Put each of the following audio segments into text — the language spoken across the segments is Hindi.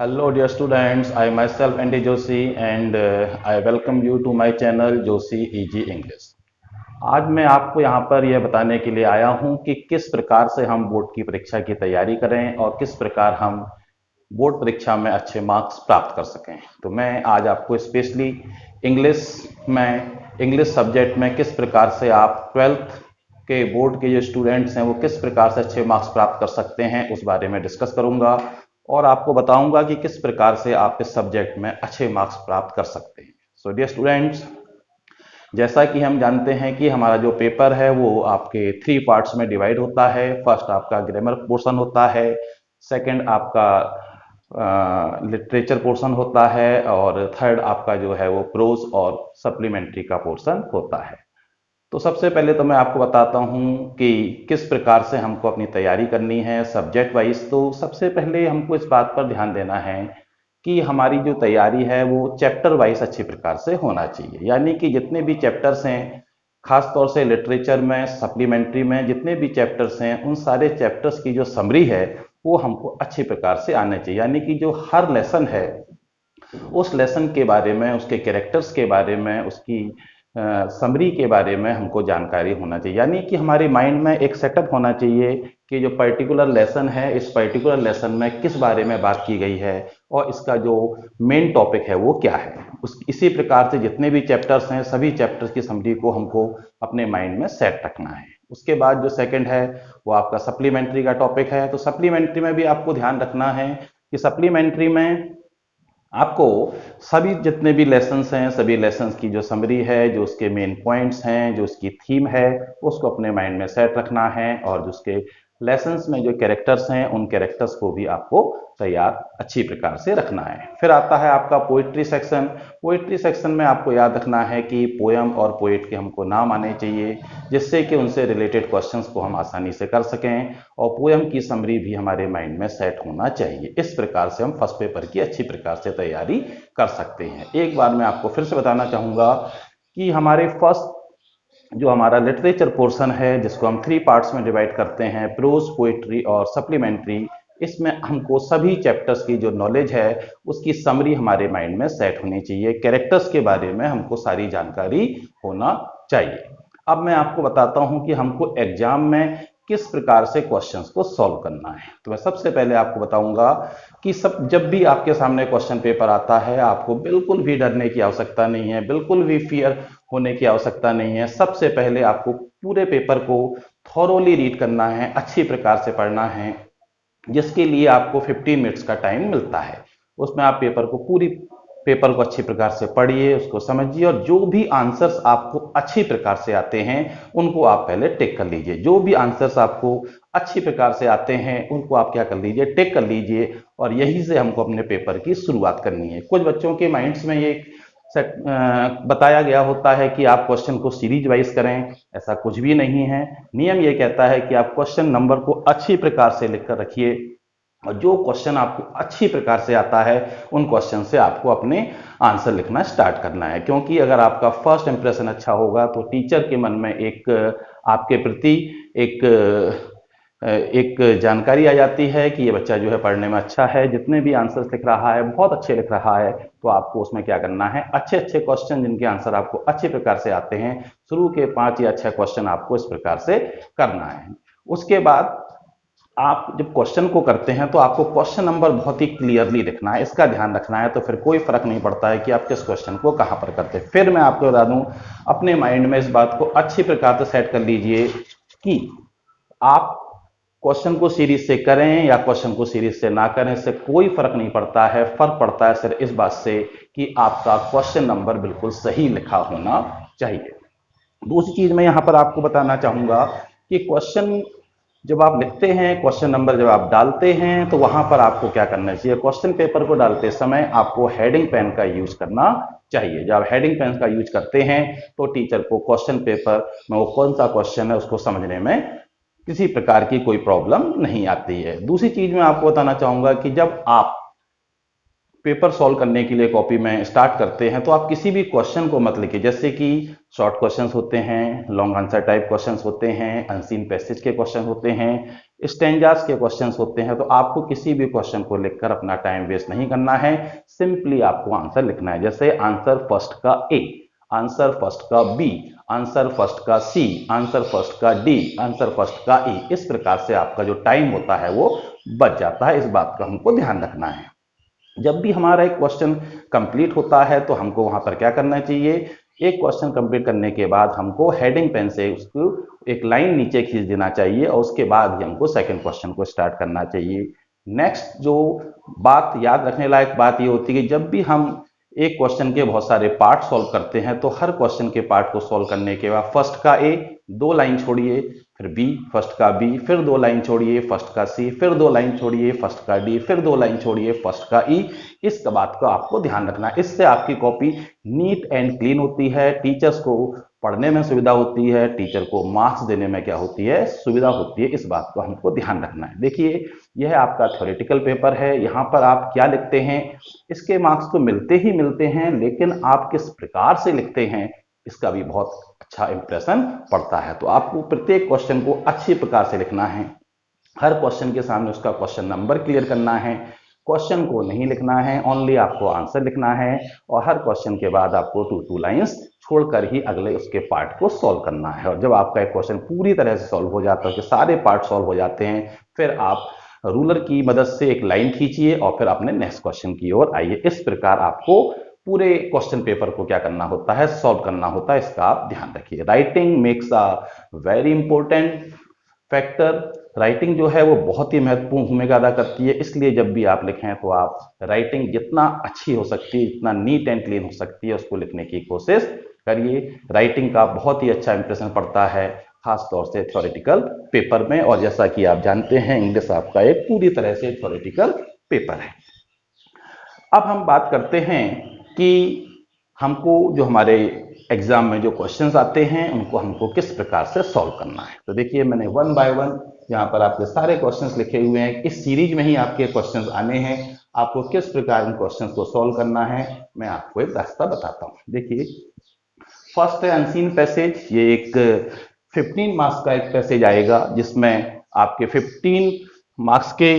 Hello dear students, I myself Andy Joshi and I welcome you to my channel Joshi Easy English। आज मैं आपको यहाँ पर यह बताने के लिए आया हूँ कि किस प्रकार से हम बोर्ड की परीक्षा की तैयारी करें और किस प्रकार हम बोर्ड परीक्षा में अच्छे मार्क्स प्राप्त कर सकें। तो मैं आज आपको स्पेशली इंग्लिश सब्जेक्ट में किस प्रकार से आप 12th के बोर्ड के जो स्टूडेंट्स हैं वो किस प्रकार से अच्छे मार्क्स प्राप्त कर सकते हैं उस बारे में डिस्कस करूंगा और आपको बताऊंगा कि किस प्रकार से आप इस सब्जेक्ट में अच्छे मार्क्स प्राप्त कर सकते हैं। सो डियर स्टूडेंट्स, जैसा कि हम जानते हैं कि हमारा जो पेपर है वो आपके 3 पार्ट्स में डिवाइड होता है। फर्स्ट आपका ग्रामर पोर्शन होता है, सेकंड आपका लिटरेचर पोर्शन होता है और थर्ड आपका जो है वो प्रोज और सप्लीमेंट्री का पोर्शन होता है। तो सबसे पहले तो मैं आपको बताता हूं कि किस प्रकार से हमको अपनी तैयारी करनी है सब्जेक्ट वाइज। तो सबसे पहले हमको इस बात पर ध्यान देना है कि हमारी जो तैयारी है वो चैप्टर वाइज अच्छी प्रकार से होना चाहिए, यानी कि जितने भी चैप्टर्स हैं, खास तौर से लिटरेचर में, सप्लीमेंट्री में जितने भी चैप्टर्स हैं उन सारे चैप्टर्स की जो समरी है वो हमको अच्छी प्रकार से आने चाहिए। यानी कि जो हर लेसन है उस लेसन के बारे में, उसके कैरेक्टर्स के बारे में, उसकी समरी के बारे में हमको जानकारी होना चाहिए। यानी कि हमारे माइंड में एक सेटअप होना चाहिए कि जो पर्टिकुलर लेसन है इस पर्टिकुलर लेसन में किस बारे में बात की गई है और इसका जो मेन टॉपिक है वो क्या है। इसी प्रकार से जितने भी चैप्टर्स हैं सभी चैप्टर्स की समरी को हमको अपने माइंड में सेट रखना है। उसके बाद जो सेकंड है वो आपका सप्लीमेंट्री का टॉपिक है। तो सप्लीमेंट्री में भी आपको ध्यान रखना है कि सप्लीमेंट्री में आपको सभी जितने भी लेसन्स हैं सभी लेसन्स की जो समरी है, जो उसके मेन पॉइंट्स हैं, जो उसकी थीम है उसको अपने माइंड में सेट रखना है और जो उसके लेसन्स में जो कैरेक्टर्स हैं उन कैरेक्टर्स को भी आपको तैयार अच्छी प्रकार से रखना है। फिर आता है आपका पोइट्री सेक्शन। पोइट्री सेक्शन में आपको याद रखना है कि पोयम और पोइट के हमको नाम आने चाहिए जिससे कि उनसे रिलेटेड क्वेश्चंस को हम आसानी से कर सकें और पोयम की समरी भी हमारे माइंड में सेट होना चाहिए। इस प्रकार से हम फर्स्ट पेपर की अच्छी प्रकार से तैयारी कर सकते हैं। एक बार मैं आपको फिर से बताना चाहूंगा कि हमारे फर्स्ट जो हमारा लिटरेचर पोर्शन है जिसको हम 3 पार्ट्स में डिवाइड करते हैं, प्रोज, पोइट्री और सप्लीमेंट्री, इसमें हमको सभी चैप्टर्स की जो नॉलेज है उसकी समरी हमारे माइंड में सेट होनी चाहिए। कैरेक्टर्स के बारे में हमको सारी जानकारी होना चाहिए। अब मैं आपको बताता हूं कि हमको एग्जाम में किस प्रकार से क्वेश्चंस को सॉल्व करना है। तो मैं सबसे पहले आपको बताऊंगा कि जब भी आपके सामने क्वेश्चन पेपर आता है आपको बिल्कुल भी डरने की आवश्यकता नहीं है, बिल्कुल भी फियर होने की आवश्यकता नहीं है। सबसे पहले आपको पूरे पेपर को थॉरोली रीड करना है, अच्छी प्रकार से पढ़ना है, जिसके लिए आपको 15 मिनट्स का टाइम मिलता है। उसमें आप पेपर को अच्छी प्रकार से पढ़िए, उसको समझिए और जो भी आंसर्स आपको अच्छी प्रकार से आते हैं उनको आप पहले टिक कर लीजिए। जो भी आंसर्स आपको अच्छी प्रकार से आते हैं उनको आप क्या कर लीजिए, टिक कर लीजिए और यहीं से हमको अपने पेपर की शुरुआत करनी है। कुछ बच्चों के माइंड्स में ये बताया गया होता है कि आप क्वेश्चन को सीरीज वाइज करें, ऐसा कुछ भी नहीं है। नियम ये कहता है कि आप क्वेश्चन नंबर को अच्छी प्रकार से लिखकर रखिए और जो क्वेश्चन आपको अच्छी प्रकार से आता है उन क्वेश्चन से आपको अपने आंसर लिखना स्टार्ट करना है। क्योंकि अगर आपका फर्स्ट इंप्रेशन अच्छा होगा तो टीचर के मन में एक आपके प्रति एक जानकारी आ जाती है कि ये बच्चा जो है पढ़ने में अच्छा है, जितने भी आंसर्स लिख रहा है बहुत अच्छे लिख रहा है। तो आपको उसमें क्या करना है, अच्छे अच्छे क्वेश्चन जिनके आंसर आपको अच्छी प्रकार से आते हैं, शुरू के 5 या 6 क्वेश्चन आपको इस प्रकार से करना है। उसके बाद आप जब क्वेश्चन को करते हैं तो आपको क्वेश्चन नंबर बहुत ही क्लियरली लिखना है, इसका ध्यान रखना है। तो फिर कोई फर्क नहीं पड़ता है कि आप किस क्वेश्चन को कहां पर करते हैं। फिर मैं आपको बता दूं, अपने माइंड में इस बात को अच्छी प्रकार से सेट कर लीजिए कि आप क्वेश्चन को सीरीज से करें या क्वेश्चन को सीरीज से ना करें, इससे कोई फर्क नहीं पड़ता है। फर्क पड़ता है सिर्फ इस बात से कि आपका क्वेश्चन नंबर बिल्कुल सही लिखा होना चाहिए। दूसरी चीज मैं यहां पर आपको बताना चाहूंगा कि क्वेश्चन जब आप लिखते हैं, क्वेश्चन नंबर जब आप डालते हैं तो वहां पर आपको क्या करना चाहिए, क्वेश्चन पेपर को डालते समय आपको हेडिंग पेन का यूज करना चाहिए। जब आप हेडिंग पेन का यूज करते हैं तो टीचर को क्वेश्चन पेपर में वो कौन सा क्वेश्चन है उसको समझने में किसी प्रकार की कोई प्रॉब्लम नहीं आती है। दूसरी चीज मैं आपको बताना चाहूंगा कि जब आप पेपर सॉल्व करने के लिए कॉपी में स्टार्ट करते हैं तो आप किसी भी क्वेश्चन को मत लिखिए। जैसे कि शॉर्ट क्वेश्चंस होते हैं, लॉन्ग आंसर टाइप क्वेश्चंस होते हैं, अनसीन पैसेज के क्वेश्चन होते हैं, स्टेंजास के क्वेश्चंस होते हैं, तो आपको किसी भी क्वेश्चन को लिखकर अपना टाइम वेस्ट नहीं करना है, सिंपली आपको आंसर लिखना है। जैसे आंसर फर्स्ट का ए, आंसर फर्स्ट का बी, आंसर फर्स्ट का सी, आंसर फर्स्ट का डी, आंसर फर्स्ट का ई। इस प्रकार से आपका जो टाइम होता है वो बच जाता है। इस बात का हमको ध्यान रखना है। जब भी हमारा एक क्वेश्चन कंप्लीट होता है तो हमको वहां पर क्या करना चाहिए, एक क्वेश्चन कंप्लीट करने के बाद हमको हेडिंग पेन से उसको एक लाइन नीचे खींच देना चाहिए और उसके बाद ही हमको सेकंड क्वेश्चन को स्टार्ट करना चाहिए। नेक्स्ट जो बात याद रखने लायक बात ये होती है कि जब भी हम एक क्वेश्चन के बहुत सारे पार्ट सॉल्व करते हैं तो हर क्वेश्चन के पार्ट को सॉल्व करने के बाद फर्स्ट का ए 2 लाइन छोड़िए, फिर बी, फर्स्ट का बी, फिर 2 लाइन छोड़िए, फर्स्ट का सी, फिर 2 लाइन छोड़िए, फर्स्ट का डी, फिर 2 लाइन छोड़िए, फर्स्ट का ई। इस बात का आपको ध्यान रखना है। इससे आपकी कॉपी नीट एंड क्लीन होती है, टीचर्स को पढ़ने में सुविधा होती है, टीचर को मार्क्स देने में क्या होती है, सुविधा होती है। इस बात को हमको ध्यान रखना है। देखिए यह आपका थ्योरेटिकल पेपर है, यहाँ पर आप क्या लिखते हैं, इसके मार्क्स तो मिलते ही मिलते हैं, लेकिन आप किस प्रकार से लिखते हैं इसका भी बहुत अच्छा इंप्रेशन पड़ता है। तो आपको प्रत्येक क्वेश्चन को अच्छी प्रकार से लिखना है, हर क्वेश्चन के सामने उसका क्वेश्चन नंबर क्लियर करना है, क्वेश्चन को नहीं लिखना है, ओनली आपको आंसर लिखना है और हर क्वेश्चन के बाद आपको 2 लाइंस छोड़कर ही अगले उसके पार्ट को सॉल्व करना है। और जब आपका एक क्वेश्चन पूरी तरह से सॉल्व हो जाता है कि सारे पार्ट सॉल्व हो जाते हैं, फिर आप रूलर की मदद से एक लाइन खींचिए और फिर अपने नेक्स्ट क्वेश्चन की ओर आइए। इस प्रकार आपको पूरे क्वेश्चन पेपर को क्या करना होता है, सॉल्व करना होता है। इसका आप ध्यान रखिए। Writing makes a very important factor. Writing जो है वो बहुत ही महत्वपूर्ण भूमिका अदा करती है, इसलिए जब भी आप लिखें तो आप राइटिंग जितना अच्छी हो सकती है, जितना नीट एंड क्लीन हो सकती है, उसको लिखने की कोशिश करिए। राइटिंग का बहुत ही अच्छा इंप्रेशन पड़ता है, खास तौर से थ्योरेटिकल पेपर में। और जैसा कि आप जानते हैं इंग्लिश आपका एक पूरी तरह से थ्योरेटिकल पेपर है। अब हम बात करते हैं कि हमको जो हमारे एग्जाम में जो क्वेश्चंस आते हैं उनको हमको किस प्रकार से सॉल्व करना है। तो देखिए मैंने 1 बाय 1 यहाँ पर आपके सारे क्वेश्चंस लिखे हुए हैं। इस सीरीज में ही आपके क्वेश्चंस आने हैं। आपको किस प्रकार इन क्वेश्चंस को सॉल्व करना है मैं आपको एक रास्ता बताता हूँ। देखिए फर्स्ट है अनसीन पैसेज। ये एक 15 मार्क्स का एक पैसेज आएगा जिसमें आपके 15 मार्क्स के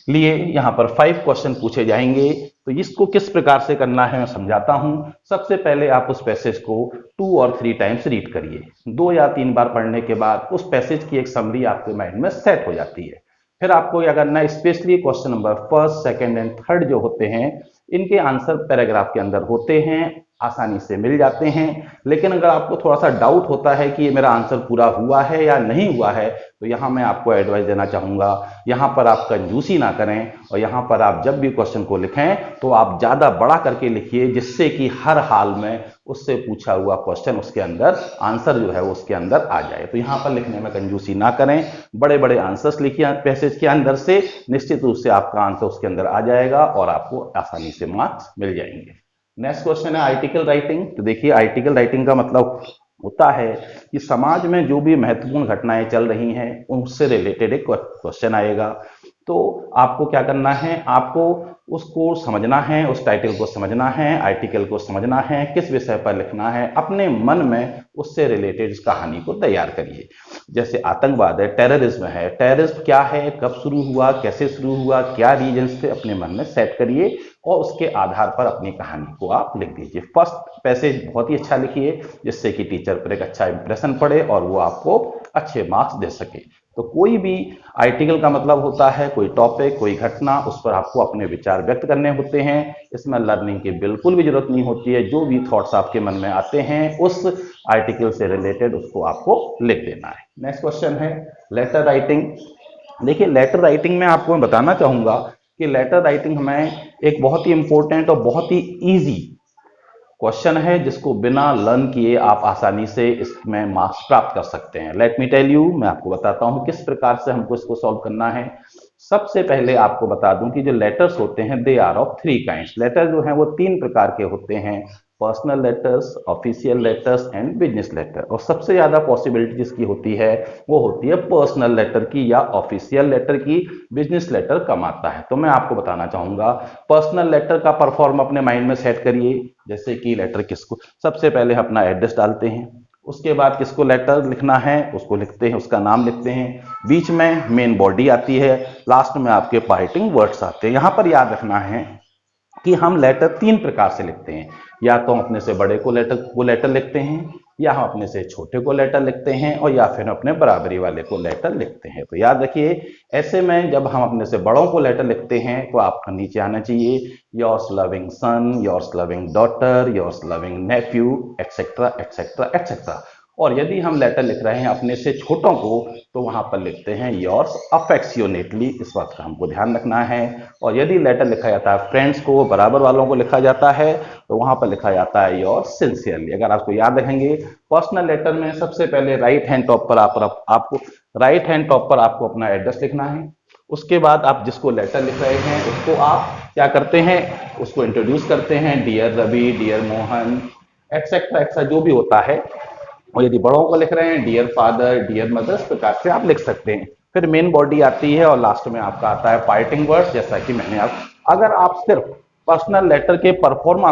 लिए यहाँ पर 5 क्वेश्चन पूछे जाएंगे। तो इसको किस प्रकार से करना है मैं समझाता हूं। सबसे पहले आप उस पैसेज को 2 और 3 टाइम्स रीड करिए। 2 या 3 बार पढ़ने के बाद उस पैसेज की एक समरी आपके माइंड में सेट हो जाती है। फिर आपको क्या करना है, specially question number first, second and third जो होते हैं इनके आंसर पैराग्राफ के अंदर होते हैं, आसानी से मिल जाते हैं। लेकिन अगर आपको थोड़ा सा डाउट होता है कि ये मेरा आंसर पूरा हुआ है या नहीं हुआ है, तो यहाँ मैं आपको एडवाइस देना चाहूंगा, यहाँ पर आप कंजूसी ना करें और यहाँ पर आप जब भी क्वेश्चन को लिखें तो आप ज्यादा बड़ा करके लिखिए, जिससे कि हर हाल में उससे पूछा हुआ क्वेश्चन उसके अंदर आंसर जो है वो उसके अंदर आ जाए। तो यहाँ पर लिखने में कंजूसी ना करें, बड़े बड़े आंसर्स लिखिए पैसेज के अंदर से, निश्चित रूप से आपका आंसर उसके अंदर आ जाएगा और आपको आसानी से मार्क्स मिल जाएंगे। नेक्स्ट क्वेश्चन है आर्टिकल राइटिंग। तो देखिए आर्टिकल राइटिंग का मतलब होता है कि समाज में जो भी महत्वपूर्ण घटनाएं चल रही हैं उनसे रिलेटेड एक क्वेश्चन आएगा। तो आपको क्या करना है, आपको उसको समझना है, उस टाइटल को समझना है, आर्टिकल को समझना है, किस विषय पर लिखना है, अपने मन में उससे रिलेटेड इस कहानी को तैयार करिए। जैसे आतंकवाद है, टेररिज्म है, टेररिज्म क्या है, कब शुरू हुआ, कैसे शुरू हुआ, क्या रीजंस थे, अपने मन में सेट करिए और उसके आधार पर अपनी कहानी को आप लिख दीजिए। फर्स्ट पैसेज बहुत ही अच्छा लिखिए जिससे कि टीचर पर एक अच्छा इंप्रेशन पड़े और वो आपको अच्छे मार्क्स दे सके। तो कोई भी आर्टिकल का मतलब होता है कोई टॉपिक, कोई घटना, उस पर आपको अपने विचार व्यक्त करने होते हैं। इसमें लर्निंग की बिल्कुल भी जरूरत नहीं होती है। जो भी थॉट्स आपके मन में आते हैं उस आर्टिकल से रिलेटेड उसको आपको लिख देना है। नेक्स्ट क्वेश्चन है लेटर राइटिंग। देखिए लेटर राइटिंग में आपको मैं बताना चाहूंगा कि लेटर राइटिंग हमें एक बहुत ही इंपॉर्टेंट और बहुत ही ईजी क्वेश्चन है जिसको बिना लर्न किए आप आसानी से इसमें मार्क्स प्राप्त कर सकते हैं। लेट मी टेल यू, मैं आपको बताता हूं किस प्रकार से हमको इसको सॉल्व करना है। सबसे पहले आपको बता दूं कि जो लेटर्स होते हैं they are of 3 kinds. Letter जो हैं वो 3 प्रकार के होते हैं, personal letters, official letters and business letter. और सबसे ज्यादा पॉसिबिलिटी जिसकी होती है वो होती है पर्सनल लेटर की या ऑफिशियल लेटर की, बिजनेस लेटर कम आता है। तो मैं आपको बताना चाहूंगा पर्सनल लेटर का परफॉर्म अपने माइंड में सेट करिए। जैसे कि लेटर किसको, सबसे पहले अपना एड्रेस डालते हैं, उसके बाद किसको लेटर लिखना है उसको लिखते हैं, उसका नाम लिखते हैं, बीच में मेन बॉडी आती है, लास्ट में आपके पार्टिंग वर्ड्स आते हैं। यहां पर याद रखना है कि हम लेटर तीन प्रकार से लिखते हैं, या तो हम अपने से बड़े को लेटर लिखते हैं, या हम अपने से छोटे को लेटर लिखते हैं, और या फिर अपने बराबरी वाले को लेटर लिखते हैं। तो याद रखिए, ऐसे में जब हम अपने से बड़ों को लेटर लिखते हैं तो आपका नीचे आना चाहिए yours loving son, yours loving daughter, yours loving nephew, etcetera etcetera etcetera. और यदि हम लेटर लिख रहे हैं अपने से छोटों को तो वहां पर लिखते हैं योर्स अफेक्शियोनेटली, इस बात का हमको ध्यान रखना है। और यदि लेटर लिखा जाता है फ्रेंड्स को, बराबर वालों को लिखा जाता है, तो वहां पर लिखा जाता है योर्स सिंसियरली। अगर आपको याद रखेंगे, पर्सनल लेटर में सबसे पहले राइट हैंड टॉप पर आपको अपना एड्रेस लिखना है। उसके बाद आप जिसको लेटर लिख रहे हैं उसको आप क्या करते हैं, उसको इंट्रोड्यूस करते हैं, dear Ravi, dear Mohan, etcetera etcetera जो भी होता है। और यदि बड़ों को लिख रहे हैं डियर फादर, डियर मदर, इस प्रकार से आप लिख सकते हैं। फिर मेन बॉडी आती है और लास्ट में आपका आता है पार्टिंग वर्ड्स, जैसा कि मैंने अगर आप सिर्फ पर्सनल लेटर के परफॉर्मा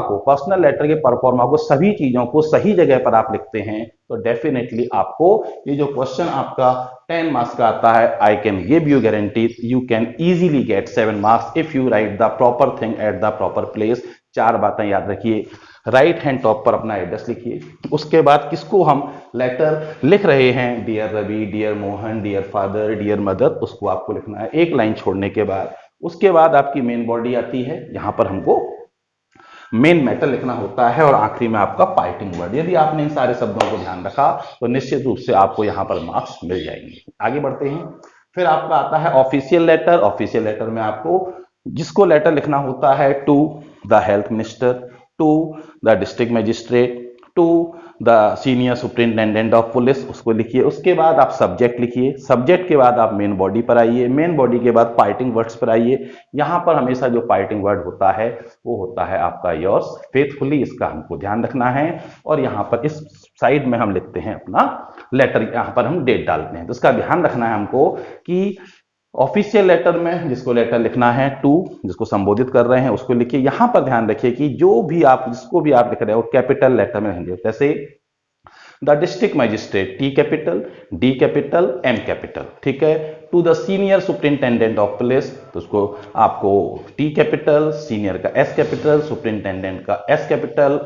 को सभी चीजों को सही जगह पर आप लिखते हैं तो डेफिनेटली आपको ये जो क्वेश्चन आपका 10 मार्क्स का आता है, I can give you guarantee you can easily get 7 marks if you right the proper thing at the proper place. चार बातें याद रखिए, राइट हैंड टॉप पर अपना एड्रेस लिखिए, उसके बाद किसको हम लेटर लिख रहे हैं, dear Ravi, dear Mohan, dear father, dear mother, उसको आपको लिखना है एक लाइन छोड़ने के बाद। उसके बाद आपकी मेन बॉडी आती है, यहां पर हमको मेन मैटर लिखना होता है, और आखिरी में आपका पार्टिंग वर्ड। यदि आपने इन सारे शब्दों को ध्यान रखा तो निश्चित रूप से आपको यहां पर मार्क्स मिल जाएंगे। आगे बढ़ते हैं। फिर आपका आता है ऑफिशियल लेटर। ऑफिशियल लेटर में आपको जिसको लेटर लिखना होता है, to the health minister, to the district magistrate, to the senior superintendent of police, उसको लिखिए। उसके बाद आप सब्जेक्ट लिखिए, सब्जेक्ट के बाद आप मेन बॉडी पर आइए, मेन बॉडी के बाद पार्टिंग वर्ड्स पर आइए। यहां पर हमेशा जो पार्टिंग वर्ड होता है वो होता है आपका योर्स फेथफुली, इसका हमको ध्यान रखना है। और यहां पर इस साइड में हम लिखते हैं अपना लेटर, यहां पर हम डेट डालते हैं, तो इसका ध्यान रखना है हमको कि ऑफिशियल लेटर में जिसको लेटर लिखना है, टू जिसको संबोधित कर रहे हैं उसको लिखिए। यहां पर ध्यान रखिए कि जो भी आप जिसको भी आप लिख रहे हो कैपिटल लेटर में रहेंगे, जैसे the district magistrate, T capital, D capital, M capital, ठीक है। To the senior superintendent of police, तो उसको आपको टी कैपिटल, सीनियर का एस कैपिटल, सुपरिंटेंडेंट का एस कैपिटल,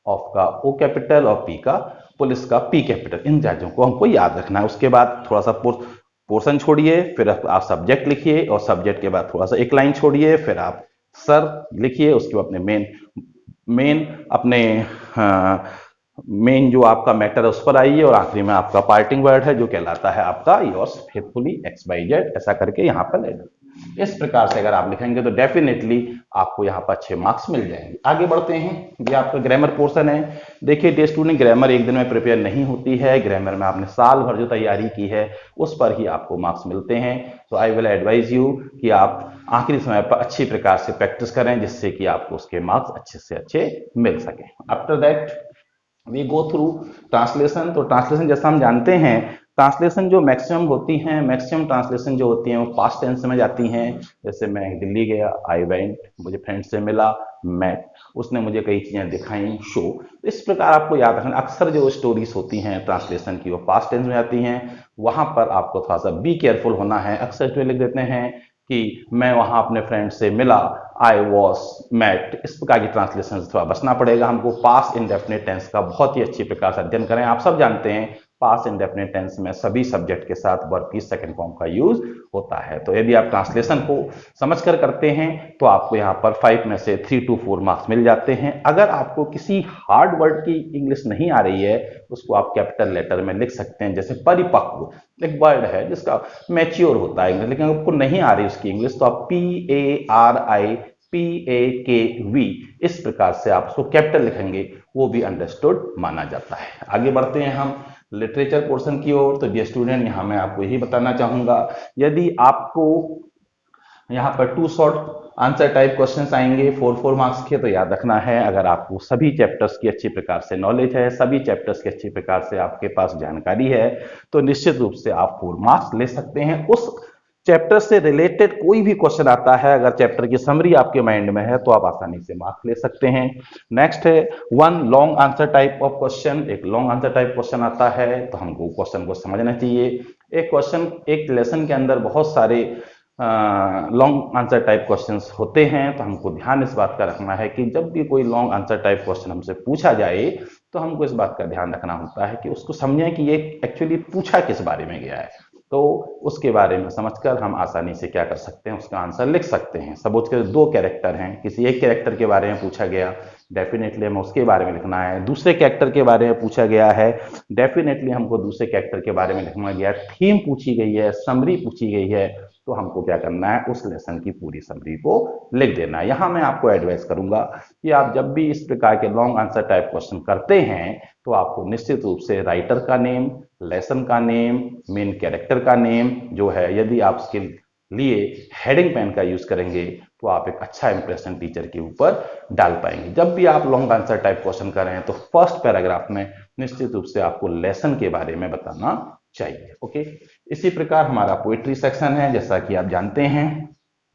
ऑफ का ओ कैपिटल और पी का पुलिस का पी कैपिटल। इन चीजों को हमको याद रखना है। उसके बाद थोड़ा सा पोर्शन छोड़िए, फिर आप सब्जेक्ट लिखिए, और सब्जेक्ट के बाद थोड़ा सा एक लाइन छोड़िए, फिर आप सर लिखिए, उसके बाद अपने मेन जो आपका मैटर है उस पर आइए, और आखिरी में आपका पार्टिंग वर्ड है जो कहलाता है आपका yours faithfully X Y Z, ऐसा करके यहाँ पर ले लो। इस प्रकार से अगर आप लिखेंगे तो डेफिनेटली आपको यहाँ पर अच्छे मार्क्स मिल जाएंगे। आगे बढ़ते हैं, ये आपका ग्रामर पोर्शन है। देखिए डियर स्टूडेंट, ग्रामर एक दिन में प्रिपेयर नहीं होती है, ग्रामर में आपने साल भर जो तैयारी की है उस पर ही आपको मार्क्स मिलते हैं। तो आई विल एडवाइज यू कि आप आखिरी समय पर अच्छी प्रकार से प्रैक्टिस करें, जिससे कि आपको उसके मार्क्स अच्छे से अच्छे मिल सके। After that we go through translation. तो ट्रांसलेशन जैसा हम जानते हैं, ट्रांसलेशन जो मैक्सिमम होती हैं, मैक्सिमम ट्रांसलेशन जो होती हैं वो पास्ट टेंस में जाती हैं। जैसे मैं दिल्ली गया, आई वेंट, मुझे फ्रेंड से मिला, मेट, उसने मुझे कई चीजें दिखाई, शो। इस प्रकार आपको याद रखना, अक्सर जो स्टोरीज होती हैं ट्रांसलेशन की वो पास्ट टेंस में आती हैं। वहां पर आपको थोड़ा सा बी केयरफुल होना है। अक्सर जो लिख देते हैं कि मैं वहां अपने फ्रेंड से मिला, आई वॉज मेट, इस प्रकार की ट्रांसलेशन से थोड़ा बचना पड़ेगा हमको। पास्ट इंडेफिनिट टेंस का बहुत ही अच्छी प्रकार से अध्ययन करें। आप सब जानते हैं पास्ट इंडेफिनिट टेंस में सभी सब्जेक्ट के साथ वर्ब की सेकंड फॉर्म का यूज होता है। तो यदि आप ट्रांसलेशन को समझकर करते हैं तो आपको यहाँ पर 5 में से 3 to 4 मार्क्स मिल जाते हैं। अगर आपको किसी हार्ड वर्ड की इंग्लिश नहीं आ रही है उसको आप कैपिटल लेटर में लिख सकते हैं। जैसे परिपक्व एक वर्ड है जिसका मैच्योर होता है इंग्लिश, लेकिन आपको नहीं आ रही उसकी इंग्लिश, तो आप PARIPAKV इस प्रकार से आप उसको कैपिटल लिखेंगे, वो भी अंडरस्टूड माना जाता है। आगे बढ़ते हैं हम लिटरेचर पोर्शन की ओर। तो डियर स्टूडेंट, यहां मैं आपको यही बताना चाहूंगा, यदि आपको यहाँ पर 2 शॉर्ट आंसर टाइप क्वेश्चंस आएंगे 4 मार्क्स के, तो याद रखना है अगर आपको सभी चैप्टर्स की अच्छी प्रकार से नॉलेज है, सभी चैप्टर्स की अच्छी प्रकार से आपके पास जानकारी है, तो निश्चित रूप से आप 4 मार्क्स ले सकते हैं। उस चैप्टर से रिलेटेड कोई भी क्वेश्चन आता है, अगर चैप्टर की समरी आपके माइंड में है तो आप आसानी से मार्क्स ले सकते हैं। नेक्स्ट है one long answer type of question. एक लॉन्ग आंसर टाइप क्वेश्चन आता है तो हमको क्वेश्चन को समझना चाहिए। एक क्वेश्चन, एक लेसन के अंदर बहुत सारे लॉन्ग आंसर टाइप क्वेश्चंस होते हैं, तो हमको ध्यान इस बात का रखना है कि जब भी कोई लॉन्ग आंसर टाइप क्वेश्चन हमसे पूछा जाए तो हमको इस बात का ध्यान रखना होता है कि उसको समझें कि ये एक्चुअली पूछा किस बारे में गया है। तो उसके बारे में समझकर हम आसानी से क्या कर सकते हैं, उसका आंसर लिख सकते हैं। सपोज के दो कैरेक्टर हैं, किसी एक कैरेक्टर के बारे में पूछा गया, डेफिनेटली हमें उसके बारे में लिखना है। दूसरे कैरेक्टर के बारे में पूछा गया है, डेफिनेटली हमको दूसरे कैरेक्टर के बारे में लिखना गया। थीम पूछी गई है, समरी पूछी गई है, तो हमको क्या करना है, उस लेसन की पूरी समरी को लिख देना है। यहां मैं आपको एडवाइस करूंगा कि आप जब भी इस प्रकार के लॉन्ग आंसर टाइप क्वेश्चन करते हैं तो आपको निश्चित रूप से राइटर का नेम, लेसन का नेम, मेन कैरेक्टर का नेम जो है, यदि आप उसके लिए हेडिंग पेन का यूज करेंगे तो आप एक अच्छा इंप्रेशन टीचर के ऊपर डाल पाएंगे। जब भी आप लॉन्ग आंसर टाइप क्वेश्चन कर रहे हैं तो फर्स्ट पैराग्राफ में निश्चित रूप से आपको लेसन के बारे में बताना चाहिए। ओके, इसी प्रकार हमारा पोएट्री सेक्शन है। जैसा कि आप जानते हैं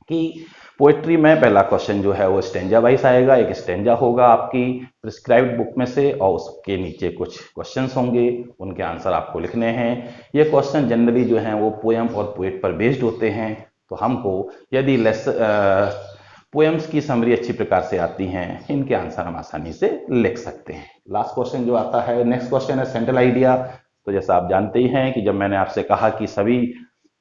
कि पोएट्री में पहला क्वेश्चन जो है वो स्टेंजा वाइज आएगा। एक स्टेंजा होगा आपकी प्रिस्क्राइब्ड बुक में से और उसके नीचे कुछ क्वेश्चंस होंगे, उनके आंसर आपको लिखने हैं। ये क्वेश्चन जनरली जो हैं वो पोएम और पोएट पर बेस्ड होते हैं, तो हमको यदि पोएम्स की समरी अच्छी प्रकार से आती हैं, इनके आंसर हम आसानी से लिख सकते हैं। लास्ट क्वेश्चन जो आता है, नेक्स्ट क्वेश्चन है सेंट्रल आइडिया। तो जैसा आप जानते ही हैं कि जब मैंने आपसे कहा कि सभी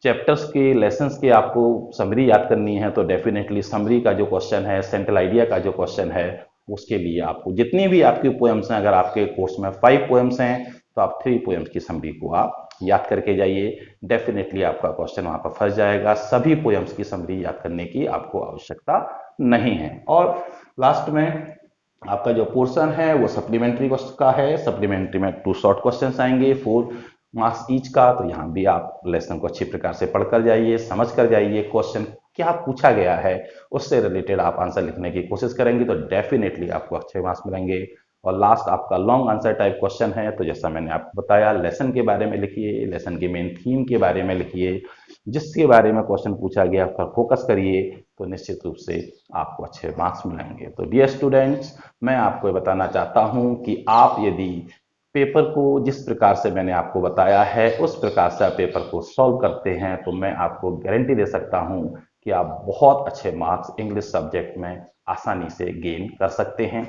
चैप्टर्स के लेसन्स के आपको समरी याद करनी है, तो डेफिनेटली समरी का जो क्वेश्चन है, सेंट्रल आइडिया का जो क्वेश्चन है, उसके लिए आपको जितनी भी आपकी पोएम्स हैं, अगर आपके कोर्स में 5 पोएम्स हैं तो आप 3 पोएम्स की समरी को आप याद करके जाइए। डेफिनेटली आपका क्वेश्चन वहां पर फंस जाएगा। सभी पोएम्स की समरी याद करने की आपको आवश्यकता नहीं है। और लास्ट में आपका जो पोर्शन है वो सप्लीमेंट्री क्वेश्चन का है। सप्लीमेंट्री में 2 शॉर्ट क्वेश्चन आएंगे, 4 मार्क्स ईच का। तो यहाँ भी आप लेसन को अच्छी प्रकार से पढ़कर जाइए, समझ कर जाइए, क्वेश्चन क्या पूछा गया है उससे रिलेटेड आप आंसर लिखने की कोशिश करेंगे तो डेफिनेटली आपको अच्छे मार्क्स मिलेंगे। और लास्ट आपका लॉन्ग आंसर टाइप क्वेश्चन है, तो जैसा मैंने आपको बताया, लेसन के बारे में लिखिए, लेसन के मेन थीम के बारे में लिखिए, जिसके बारे में क्वेश्चन पूछा गया उस पर फोकस करिए, तो निश्चित रूप से आपको अच्छे मार्क्स मिलेंगे। तो डियर स्टूडेंट्स, मैं आपको बताना चाहता हूं कि आप यदि पेपर को जिस प्रकार से मैंने आपको बताया है उस प्रकार से आप पेपर को सॉल्व करते हैं, तो मैं आपको गारंटी दे सकता हूं कि आप बहुत अच्छे मार्क्स इंग्लिश सब्जेक्ट में आसानी से गेन कर सकते हैं।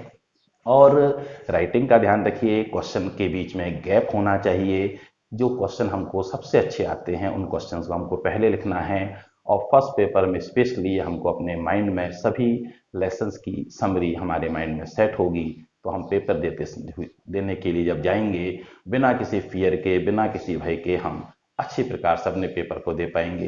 और राइटिंग का ध्यान रखिए, क्वेश्चन के बीच में गैप होना चाहिए। जो क्वेश्चन हमको सबसे अच्छे आते हैं उन क्वेश्चंस को हमको पहले लिखना है, और फर्स्ट पेपर में स्पेशली हमको अपने माइंड में सभी लेसन्स की समरी हमारे माइंड में सेट होगी, तो हम पेपर देने के लिए जब जाएंगे, बिना किसी फियर के, बिना किसी भय के हम अच्छी प्रकार से अपने पेपर को दे पाएंगे।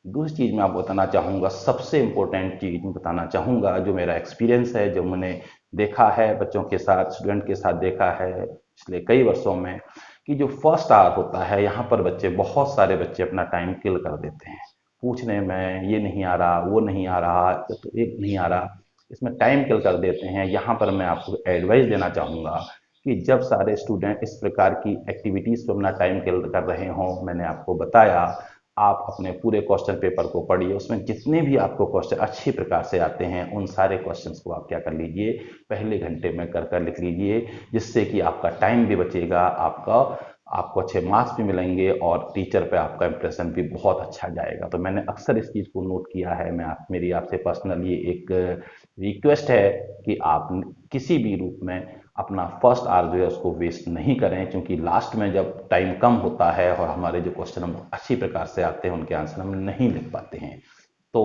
दूसरी चीज़ मैं आपको बताना चाहूँगा, सबसे इम्पोर्टेंट चीज़ मैं बताना चाहूँगा, जो मेरा एक्सपीरियंस है, जो मैंने देखा है बच्चों के साथ, स्टूडेंट के साथ देखा है पिछले कई वर्षों में, कि जो फर्स्ट आवर होता है यहाँ पर बच्चे, बहुत सारे बच्चे अपना टाइम किल कर देते हैं पूछने में, ये नहीं आ रहा, वो नहीं आ रहा, तो एक नहीं आ रहा, इसमें टाइम किल कर देते हैं। यहाँ पर मैं आपको एडवाइस देना चाहूँगा कि जब सारे स्टूडेंट इस प्रकार की एक्टिविटीज़ पर अपना टाइम किल कर रहे हों, मैंने आपको बताया, आप अपने पूरे क्वेश्चन पेपर को पढ़िए, उसमें जितने भी आपको क्वेश्चन अच्छी प्रकार से आते हैं उन सारे क्वेश्चंस को आप क्या कर लीजिए, पहले घंटे में कर कर लिख लीजिए, जिससे कि आपका टाइम भी बचेगा, आपको अच्छे मार्क्स भी मिलेंगे और टीचर पे आपका इंप्रेशन भी बहुत अच्छा जाएगा। तो मैंने अक्सर इस चीज़ को नोट किया है। मेरी आपसे पर्सनली एक रिक्वेस्ट है कि आप किसी भी रूप में अपना फर्स्ट आवर जो है उसको वेस्ट नहीं करें, क्योंकि लास्ट में जब टाइम कम होता है और हमारे जो क्वेश्चन हम अच्छी प्रकार से आते हैं उनके आंसर हम नहीं लिख पाते हैं, तो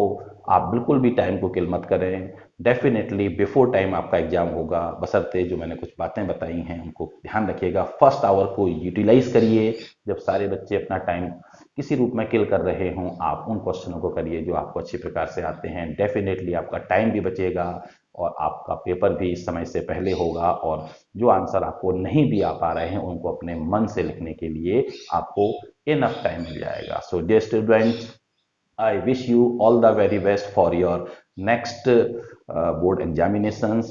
आप बिल्कुल भी टाइम को किल मत करें। डेफिनेटली बिफोर टाइम आपका एग्जाम होगा, बशर्ते जो मैंने कुछ बातें बताई हैं उनको ध्यान रखिएगा। फर्स्ट आवर को यूटिलाइज करिए, जब सारे बच्चे अपना टाइम किसी रूप में किल कर रहे हों, आप उन क्वेश्चनों को करिए जो आपको अच्छी प्रकार से आते हैं। डेफिनेटली आपका टाइम भी बचेगा और आपका पेपर भी समय से पहले होगा, और जो आंसर आपको नहीं भी आ पा रहे हैं उनको अपने मन से लिखने के लिए आपको इनफ टाइम मिल जाएगा। So dear students, I wish you all the very best for your next board examinations.